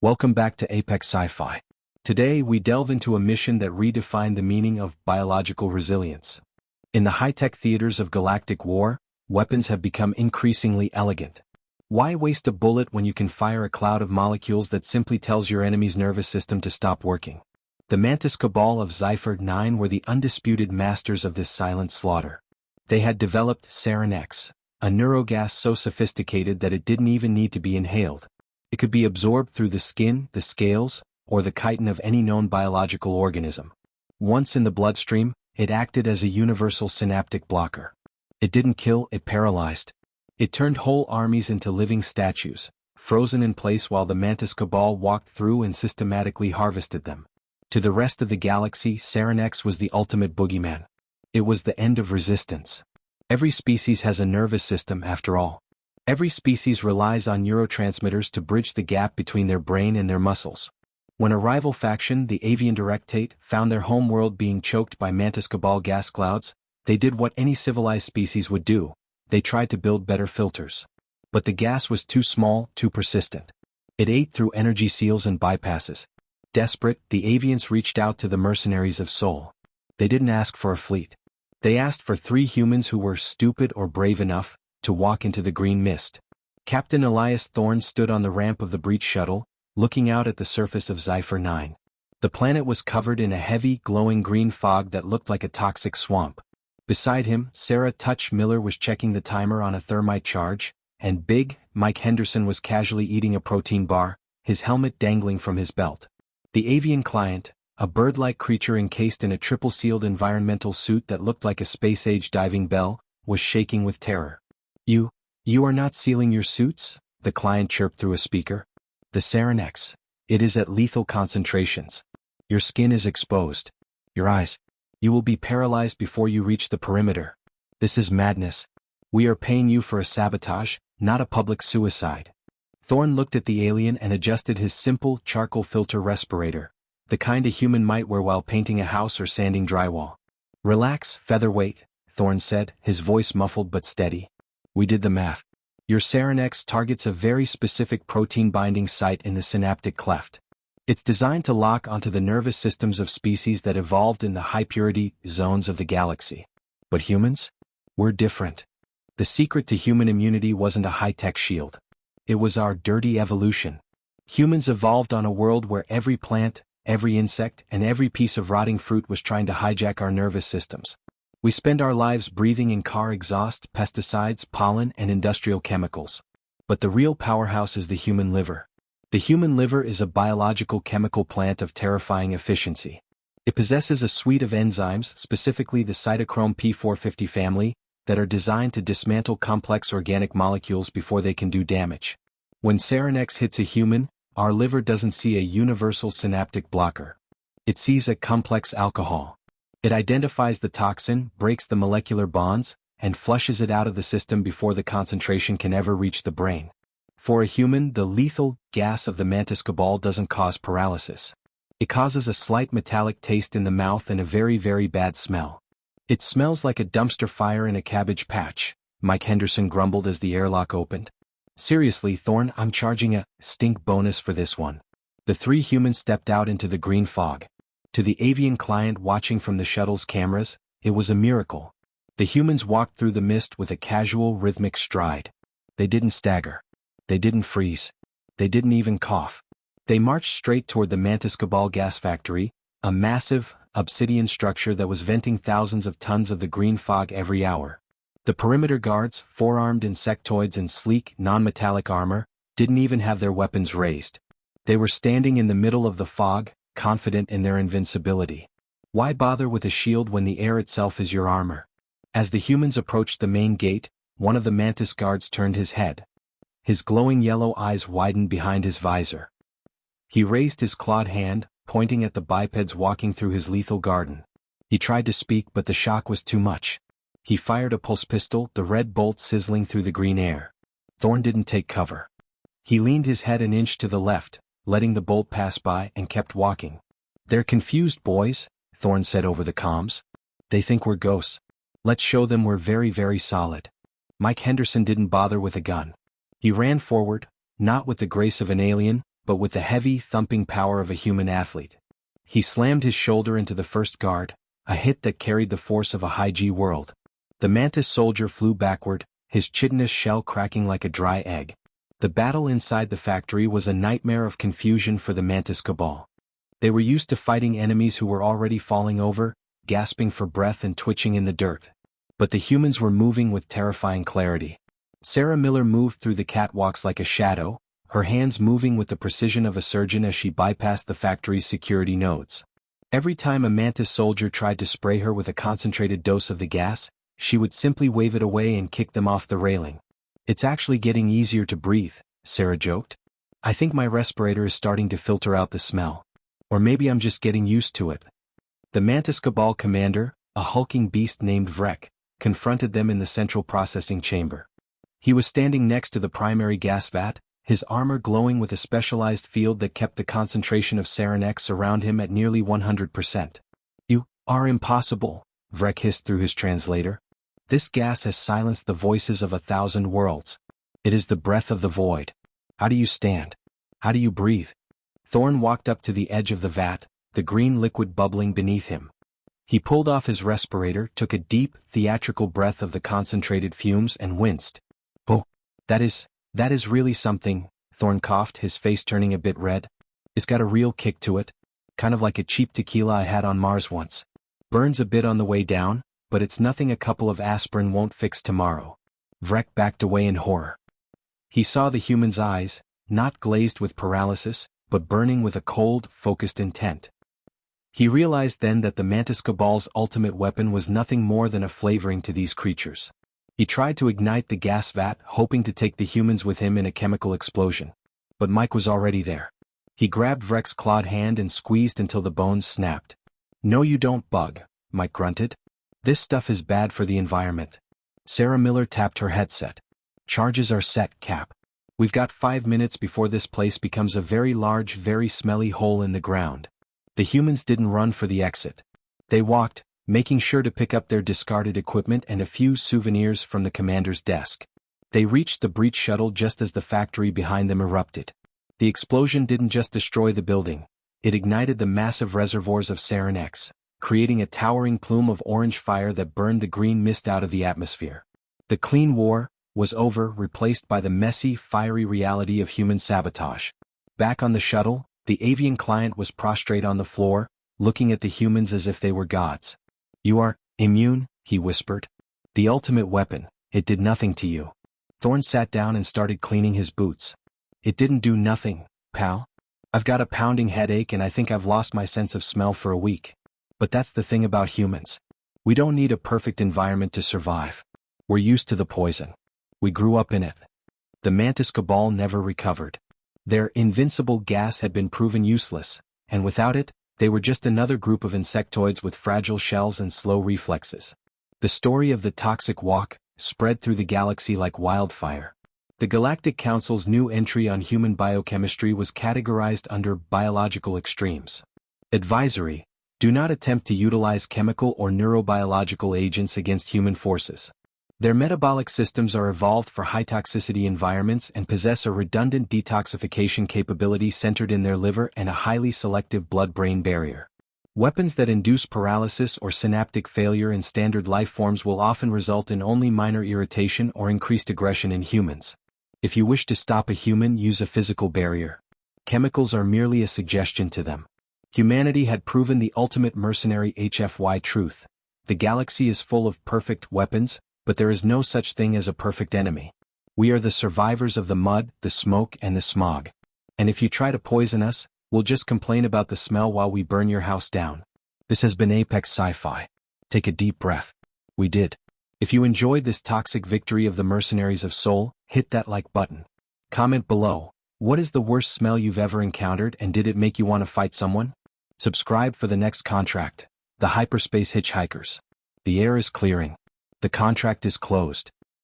Welcome back to Apex Sci-Fi. Today we delve into a mission that redefined the meaning of biological resilience. In the high-tech theaters of galactic war, weapons have become increasingly elegant. Why waste a bullet when you can fire a cloud of molecules that simply tells your enemy's nervous system to stop working? The Mantis-Cabal of Zepher 9 were the undisputed masters of this silent slaughter. They had developed Sarinex, a neuro-gas so sophisticated that it didn't even need to be inhaled. It could be absorbed through the skin, the scales, or the chitin of any known biological organism. Once in the bloodstream, it acted as a universal synaptic blocker. It didn't kill, it paralyzed. It turned whole armies into living statues, frozen in place while the Mantis-Cabal walked through and systematically harvested them. To the rest of the galaxy, Sarinex was the ultimate boogeyman. It was the end of resistance. Every species has a nervous system after all. Every species relies on neurotransmitters to bridge the gap between their brain and their muscles. When a rival faction, the Avian Directorate, found their homeworld being choked by Mantis-Cabal gas clouds, they did what any civilized species would do: they tried to build better filters. But the gas was too small, too persistent. It ate through energy seals and bypasses. Desperate, the Avians reached out to the mercenaries of Sol. They didn't ask for a fleet. They asked for 3 humans who were stupid or brave enough to walk into the green mist. Captain Elias Thorne stood on the ramp of the breach shuttle, looking out at the surface of Zephyr 9. The planet was covered in a heavy, glowing green fog that looked like a toxic swamp. Beside him, Sarah Touch Miller was checking the timer on a thermite charge, and Big Mike Henderson was casually eating a protein bar, his helmet dangling from his belt. The avian client, a bird-like creature encased in a triple-sealed environmental suit that looked like a space-age diving bell, was shaking with terror. You are not sealing your suits?" the client chirped through a speaker. "The Sarinex. It is at lethal concentrations. Your skin is exposed. Your eyes. You will be paralyzed before you reach the perimeter. This is madness. We are paying you for a sabotage, not a public suicide." Thorne looked at the alien and adjusted his simple, charcoal filter respirator, the kind a human might wear while painting a house or sanding drywall. "Relax, featherweight," Thorne said, his voice muffled but steady. "We did the math. Your Sarinex targets a very specific protein-binding site in the synaptic cleft. It's designed to lock onto the nervous systems of species that evolved in the high-purity zones of the galaxy. But humans? We're different. The secret to human immunity wasn't a high-tech shield. It was our dirty evolution. Humans evolved on a world where every plant, every insect, and every piece of rotting fruit was trying to hijack our nervous systems. We spend our lives breathing in car exhaust, pesticides, pollen, and industrial chemicals. But the real powerhouse is the human liver. The human liver is a biological chemical plant of terrifying efficiency. It possesses a suite of enzymes, specifically the cytochrome P450 family, that are designed to dismantle complex organic molecules before they can do damage. When Sarinex hits a human, our liver doesn't see a universal synaptic blocker. It sees a complex alcohol. It identifies the toxin, breaks the molecular bonds, and flushes it out of the system before the concentration can ever reach the brain. For a human, the lethal gas of the Mantis-Cabal doesn't cause paralysis. It causes a slight metallic taste in the mouth and a very, very bad smell. "It smells like a dumpster fire in a cabbage patch," Mike Henderson grumbled as the airlock opened. "Seriously, Thorne, I'm charging a stink bonus for this one." The 3 humans stepped out into the green fog. To the avian client watching from the shuttle's cameras, it was a miracle. The humans walked through the mist with a casual, rhythmic stride. They didn't stagger. They didn't freeze. They didn't even cough. They marched straight toward the Mantis-Cabal gas factory, a massive, obsidian structure that was venting thousands of tons of the green fog every hour. The perimeter guards, 4-armed insectoids in sleek, non-metallic armor, didn't even have their weapons raised. They were standing in the middle of the fog, confident in their invincibility. Why bother with a shield when the air itself is your armor? As the humans approached the main gate, one of the Mantis guards turned his head. His glowing yellow eyes widened behind his visor. He raised his clawed hand, pointing at the bipeds walking through his lethal garden. He tried to speak, but the shock was too much. He fired a pulse pistol, the red bolt sizzling through the green air. Thorne didn't take cover. He leaned his head an inch to the left, letting the bolt pass by, and kept walking. "They're confused, boys," Thorne said over the comms. "They think we're ghosts. Let's show them we're very, very solid." Mike Henderson didn't bother with a gun. He ran forward, not with the grace of an alien, but with the heavy, thumping power of a human athlete. He slammed his shoulder into the first guard, a hit that carried the force of a high-G world. The Mantis soldier flew backward, his chitinous shell cracking like a dry egg. The battle inside the factory was a nightmare of confusion for the Mantis-Cabal. They were used to fighting enemies who were already falling over, gasping for breath and twitching in the dirt. But the humans were moving with terrifying clarity. Sarah Miller moved through the catwalks like a shadow, her hands moving with the precision of a surgeon as she bypassed the factory's security nodes. Every time a Mantis soldier tried to spray her with a concentrated dose of the gas, she would simply wave it away and kick them off the railing. "It's actually getting easier to breathe," Sarah joked. "I think my respirator is starting to filter out the smell. Or maybe I'm just getting used to it." The Mantis-Cabal commander, a hulking beast named Vrek, confronted them in the central processing chamber. He was standing next to the primary gas vat, his armor glowing with a specialized field that kept the concentration of Sarinex around him at nearly 100%. "You are impossible," Vrek hissed through his translator. "This gas has silenced the voices of 1,000 worlds. It is the breath of the void. How do you stand? How do you breathe?" Thorn walked up to the edge of the vat, the green liquid bubbling beneath him. He pulled off his respirator, took a deep, theatrical breath of the concentrated fumes and winced. "Oh, that is really something," Thorn coughed, his face turning a bit red. "It's got a real kick to it. Kind of like a cheap tequila I had on Mars once. Burns a bit on the way down, but it's nothing a couple of aspirin won't fix tomorrow." Vrek backed away in horror. He saw the human's eyes, not glazed with paralysis, but burning with a cold, focused intent. He realized then that the Mantis-Cabal's ultimate weapon was nothing more than a flavoring to these creatures. He tried to ignite the gas vat, hoping to take the humans with him in a chemical explosion. But Mike was already there. He grabbed Vrek's clawed hand and squeezed until the bones snapped. "No you don't, Bug," Mike grunted. "This stuff is bad for the environment." Sarah Miller tapped her headset. "Charges are set, Cap. We've got 5 minutes before this place becomes a very large, very smelly hole in the ground." The humans didn't run for the exit. They walked, making sure to pick up their discarded equipment and a few souvenirs from the commander's desk. They reached the breach shuttle just as the factory behind them erupted. The explosion didn't just destroy the building, it ignited the massive reservoirs of Sarinex, creating a towering plume of orange fire that burned the green mist out of the atmosphere. The clean war was over, replaced by the messy, fiery reality of human sabotage. Back on the shuttle, the avian client was prostrate on the floor, looking at the humans as if they were gods. "You are immune," he whispered. "The ultimate weapon, it did nothing to you." Thorn sat down and started cleaning his boots. "It didn't do nothing, pal. I've got a pounding headache and I think I've lost my sense of smell for a week. But that's the thing about humans. We don't need a perfect environment to survive. We're used to the poison. We grew up in it." The Mantis-Cabal never recovered. Their invincible gas had been proven useless, and without it, they were just another group of insectoids with fragile shells and slow reflexes. The story of the toxic walk spread through the galaxy like wildfire. The Galactic Council's new entry on human biochemistry was categorized under biological extremes. Advisory: do not attempt to utilize chemical or neurobiological agents against human forces. Their metabolic systems are evolved for high-toxicity environments and possess a redundant detoxification capability centered in their liver and a highly selective blood-brain barrier. Weapons that induce paralysis or synaptic failure in standard life forms will often result in only minor irritation or increased aggression in humans. If you wish to stop a human, use a physical barrier. Chemicals are merely a suggestion to them. Humanity had proven the ultimate mercenary HFY truth. The galaxy is full of perfect weapons, but there is no such thing as a perfect enemy. We are the survivors of the mud, the smoke, and the smog. And if you try to poison us, we'll just complain about the smell while we burn your house down. This has been Apex Sci-Fi. Take a deep breath. We did. If you enjoyed this toxic victory of the mercenaries of Soul, hit that like button. Comment below, what is the worst smell you've ever encountered and did it make you want to fight someone? Subscribe for the next contract, the Hyperspace Hitchhikers. The air is clearing. The contract is closed.